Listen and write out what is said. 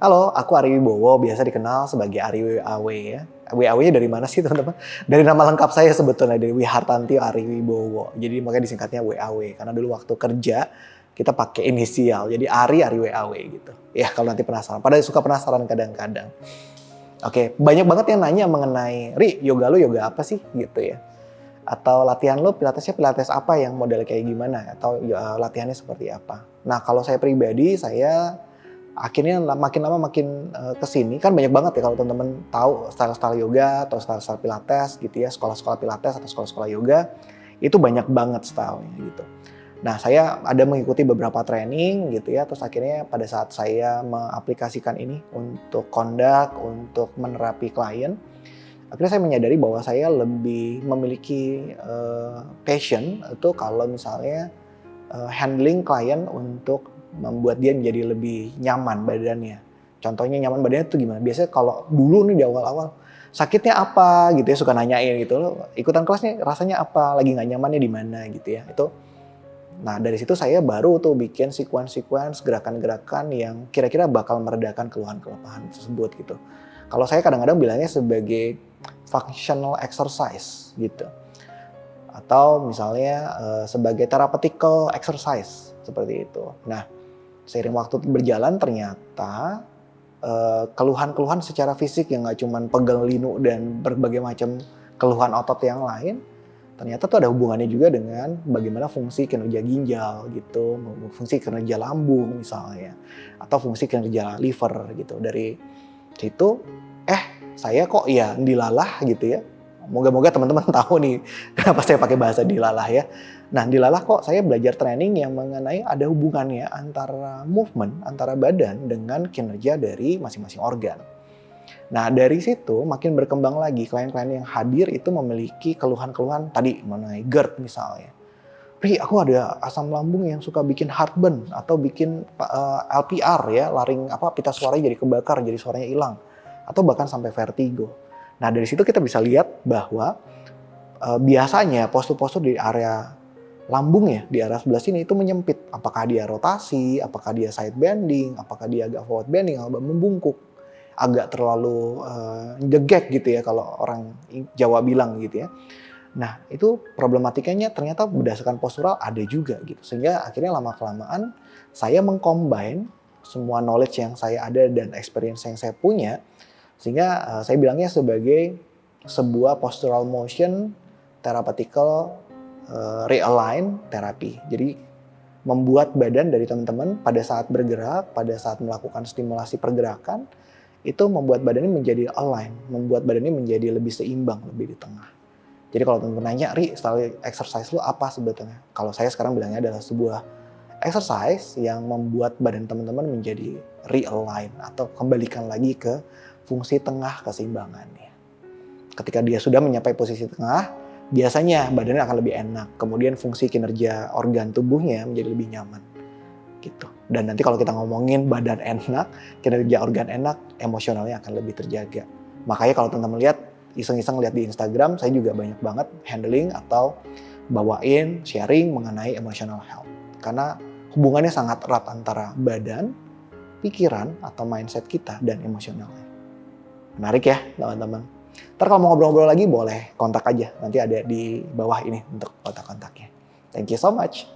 Halo, aku Ari Wibowo, biasa dikenal sebagai Ari WAW ya. WAW-nya dari mana sih teman-teman? Dari nama lengkap saya sebetulnya, dari Wihartanti Ari Wibowo. Jadi makanya disingkatnya WAW, karena dulu waktu kerja kita pakai inisial, jadi Ari WAW gitu. Ya kalau nanti penasaran, pada suka penasaran kadang-kadang. Oke, banyak banget yang nanya mengenai, Ri, yoga lu yoga apa sih gitu ya? Atau latihan lu pilatesnya pilates apa yang model kayak gimana? Atau latihannya seperti apa? Nah kalau saya pribadi, saya akhirnya makin lama makin kesini kan banyak banget ya kalau teman-teman tahu style-style yoga atau style-style pilates gitu ya, sekolah-sekolah pilates atau sekolah-sekolah yoga itu banyak banget stylenya gitu. Nah saya ada mengikuti beberapa training gitu ya, terus akhirnya pada saat saya mengaplikasikan ini untuk conduct, untuk menerapi klien, akhirnya saya menyadari bahwa saya lebih memiliki passion itu kalau misalnya handling klien untuk membuat dia menjadi lebih nyaman badannya. Contohnya nyaman badannya tuh gimana? Biasanya kalau dulu nih di awal-awal, sakitnya apa gitu ya, suka nanyain gitu loh, ikutan kelasnya rasanya apa, lagi nggak nyamannya di mana gitu ya. Nah dari situ saya baru tuh bikin sequence gerakan-gerakan yang kira-kira bakal meredakan keluhan-keluhan tersebut gitu. Kalau saya kadang-kadang bilangnya sebagai functional exercise gitu. Atau misalnya sebagai therapeutical exercise seperti itu. Nah, seiring waktu berjalan ternyata keluhan-keluhan secara fisik yang nggak cuma pegal linu dan berbagai macam keluhan otot yang lain, ternyata tuh ada hubungannya juga dengan bagaimana fungsi kinerja ginjal gitu, fungsi kinerja lambung misalnya, atau fungsi kinerja liver gitu. Dari situ, saya kok ya dilalah gitu ya. Moga-moga teman-teman tahu nih kenapa saya pakai bahasa dilalah ya. Nah, dilalah kok saya belajar training yang mengenai ada hubungannya antara movement, antara badan dengan kinerja dari masing-masing organ. Nah, dari situ makin berkembang lagi, klien-klien yang hadir itu memiliki keluhan-keluhan tadi mengenai GERD misalnya. Ri, aku ada asam lambung yang suka bikin heartburn atau bikin LPR ya, pita suaranya jadi kebakar, jadi suaranya hilang. Atau bahkan sampai vertigo. Nah, dari situ kita bisa lihat bahwa biasanya postur-postur di area lambung ya, di area sebelah sini itu menyempit. Apakah dia rotasi, apakah dia side bending, apakah dia agak forward bending, agak membungkuk, agak terlalu jegek gitu ya kalau orang Jawa bilang gitu ya. Nah, itu problematikanya ternyata berdasarkan postural ada juga gitu. Sehingga akhirnya lama-kelamaan saya mengcombine semua knowledge yang saya ada dan experience yang saya punya, sehingga saya bilangnya sebagai sebuah postural motion therapeutical realign therapy. Jadi membuat badan dari teman-teman pada saat bergerak, pada saat melakukan stimulasi pergerakan, itu membuat badannya menjadi align, membuat badannya menjadi lebih seimbang, lebih di tengah. Jadi kalau teman-teman nanya, Ri, style exercise lu apa sebetulnya? Kalau saya sekarang bilangnya adalah sebuah exercise yang membuat badan teman-teman menjadi realign atau kembalikan lagi ke fungsi tengah keseimbangannya. Ketika dia sudah mencapai posisi tengah, biasanya badannya akan lebih enak. Kemudian fungsi kinerja organ tubuhnya menjadi lebih nyaman. Gitu. Dan nanti kalau kita ngomongin badan enak, kinerja organ enak, emosionalnya akan lebih terjaga. Makanya kalau teman-teman lihat, iseng-iseng lihat di Instagram, saya juga banyak banget handling atau bawain, sharing mengenai emotional health. Karena hubungannya sangat erat antara badan, pikiran, atau mindset kita, dan emosionalnya. Menarik ya teman-teman. Ntar kalau mau ngobrol-ngobrol lagi boleh kontak aja. Nanti ada di bawah ini untuk kontak-kontaknya. Thank you so much.